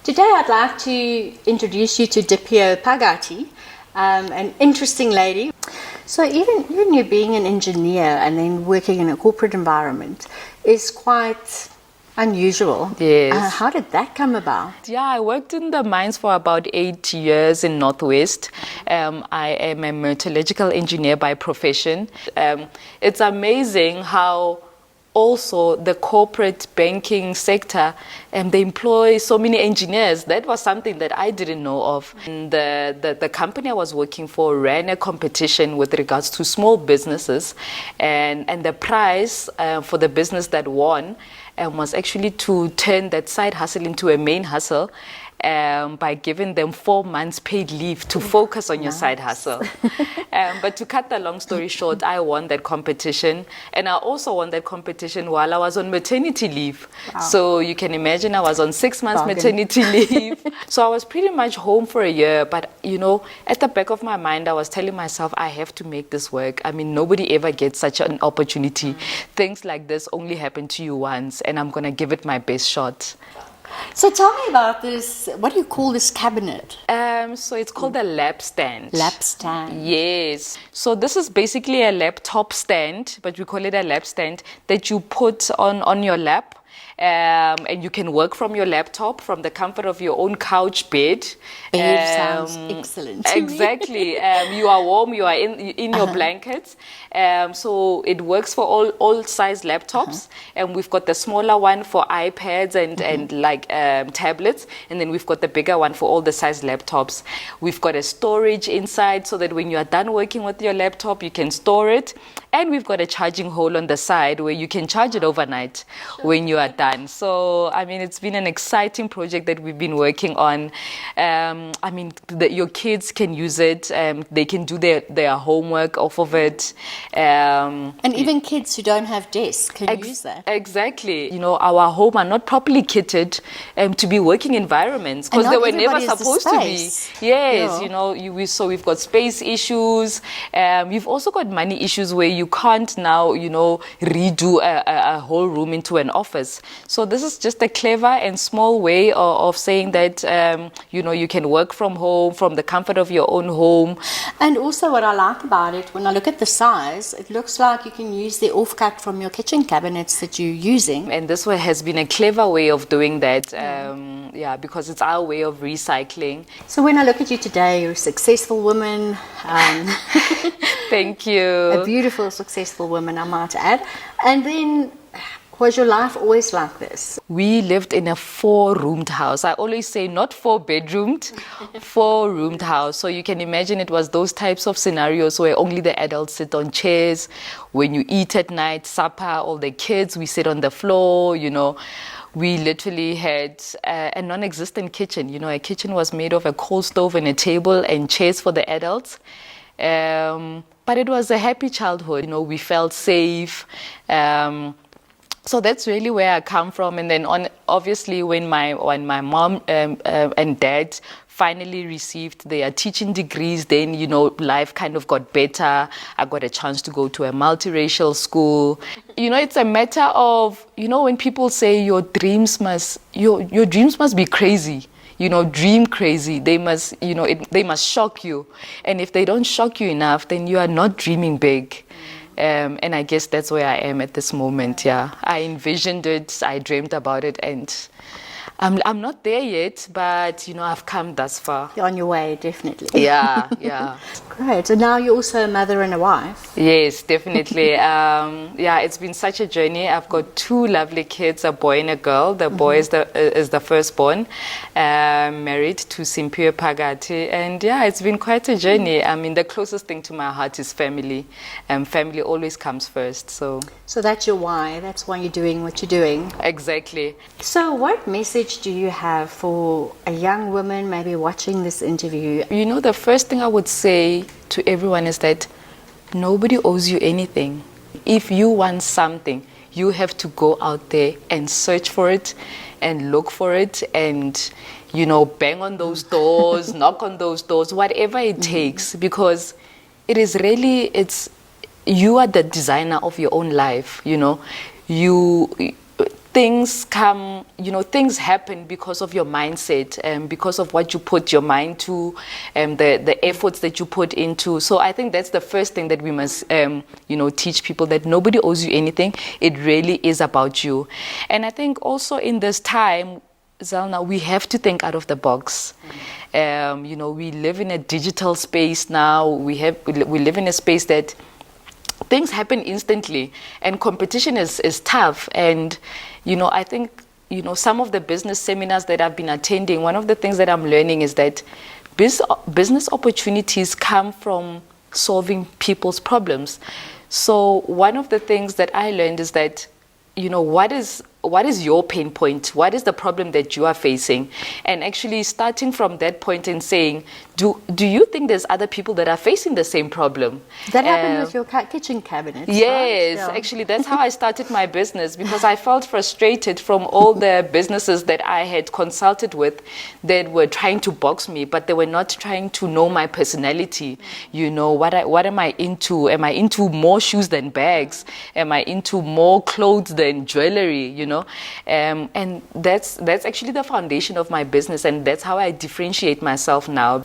Today I'd like to introduce you to Dipuo Phakathi, an interesting lady. So even you being an engineer and then working in a corporate environment is quite unusual. Yes. How did that come about? Yeah, I worked in the mines for about 8 years in Northwest. I am a metallurgical engineer by profession. It's amazing how also the corporate banking sector, they employ so many engineers. That was something that I didn't know of. And the company I was working for ran a competition with regards to small businesses, and the prize for the business that won was actually to turn that side hustle into a main hustle. By giving them 4 months paid leave to focus on your side hustle. But to cut the long story short, I won that competition. And I also won that competition while I was on maternity leave. Wow. So you can imagine I was on 6 months maternity leave. So I was pretty much home for a year. But, at the back of my mind, I was telling myself, I have to make this work. I mean, nobody ever gets such an opportunity. Things like this only happen to you once, and I'm going to give it my best shot. So tell me about this, what do you call this cabinet? So it's called a lapstand. Lapstand. Yes. So this is basically a laptop stand, but we call it a lapstand that you put on your lap. And you can work from your laptop, from the comfort of your own couch bed. Sounds excellent. Exactly. You are warm, you are in your blankets. So it works for all size laptops. And we've got the smaller one for iPads and like tablets. And then we've got the bigger one for all the size laptops. We've got a storage inside so that when you are done working with your laptop, you can store it. And we've got a charging hole on the side where you can charge it overnight when you are done. So, I mean, it's been an exciting project that we've been working on. Your kids can use it. They can do their homework off of it. And even kids who don't have desks can use that. Exactly. Our home are not properly kitted to be working environments because they were never supposed to be. Yes, yeah. So we've got space issues. You've also got money issues where you can't now, redo a whole room into an office. So this is just a clever and small way of saying that, you can work from home, from the comfort of your own home. And also what I like about it, when I look at the size, it looks like you can use the offcut from your kitchen cabinets that you're using. And this one has been a clever way of doing that, because it's our way of recycling. So when I look at you today, you're a successful woman. Thank you. A beautiful, successful woman, I might add. And then, was your life always like this? We lived in a 4-roomed house. I always say not 4-bedroomed, 4-roomed house. So you can imagine it was those types of scenarios where only the adults sit on chairs. When you eat at night, supper, all the kids, we sit on the floor, We literally had a non-existent kitchen. A kitchen was made of a coal stove and a table and chairs for the adults. But it was a happy childhood. We felt safe. So that's really where I come from. And then obviously when my mom and dad finally received their teaching degrees, then, life kind of got better. I got a chance to go to a multiracial school. It's a matter of, when people say your dreams must be crazy. Dream crazy. They must, they must shock you. And if they don't shock you enough, then you are not dreaming big. And I guess that's where I am at this moment, yeah. I envisioned it, I dreamed about it, and I'm not there yet, but, I've come thus far. You're on your way, definitely. Yeah. Great. So now you're also a mother and a wife. Yes, definitely. It's been such a journey. I've got 2 lovely kids, a boy and a girl. The boy is the firstborn, married to Dipuo Phakathi. And it's been quite a journey. I mean, the closest thing to my heart is family. Family always comes first. So that's your why. That's why you're doing what you're doing. Exactly. So what message do you have for a young woman maybe watching this interview? The first thing I would say to everyone is that nobody owes you anything. If you want something, you have to go out there and search for it and look for it and, bang on those doors, knock on those doors, whatever it takes, because it is really, you are the designer of your own life, things come, things happen because of your mindset, because of what you put your mind to, the efforts that you put into. So I think that's the first thing that we must, teach people, that nobody owes you anything. It really is about you. And I think also in this time, Zelna, we have to think out of the box. We live in a digital space now. We live in a space that things happen instantly, and competition is tough. And I think some of the business seminars that I've been attending, one of the things that I'm learning is that business opportunities come from solving people's problems. So one of the things that I learned is that what is your pain point? What is the problem that you are facing? And actually starting from that point and saying, do you think there's other people that are facing the same problem? That happened with your kitchen cabinets, yes, right? Yeah. Actually, that's how I started my business, because I felt frustrated from all the businesses that I had consulted with that were trying to box me, but they were not trying to know my personality. What am I into? Am I into more shoes than bags? Am I into more clothes than jewelry? And that's actually the foundation of my business, and that's how I differentiate myself now.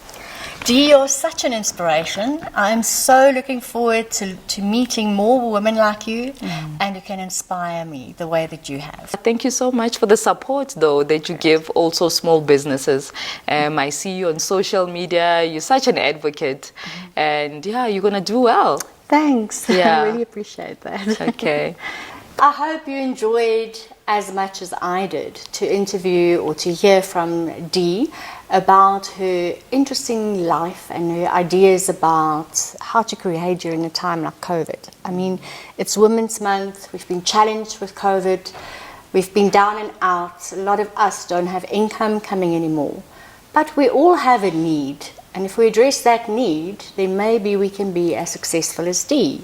Dee, you're such an inspiration. I'm so looking forward to meeting more women like you, and you can inspire me the way that you have. Thank you so much for the support, though, that you give also small businesses. I see you on social media. You're such an advocate, and you're going to do well. Thanks. Yeah. I really appreciate that. Okay. I hope you enjoyed as much as I did to interview or to hear from Dee about her interesting life and her ideas about how to create during a time like COVID. I mean, it's Women's Month. We've been challenged with COVID. We've been down and out. A lot of us don't have income coming anymore. But we all have a need. And if we address that need, then maybe we can be as successful as Dee.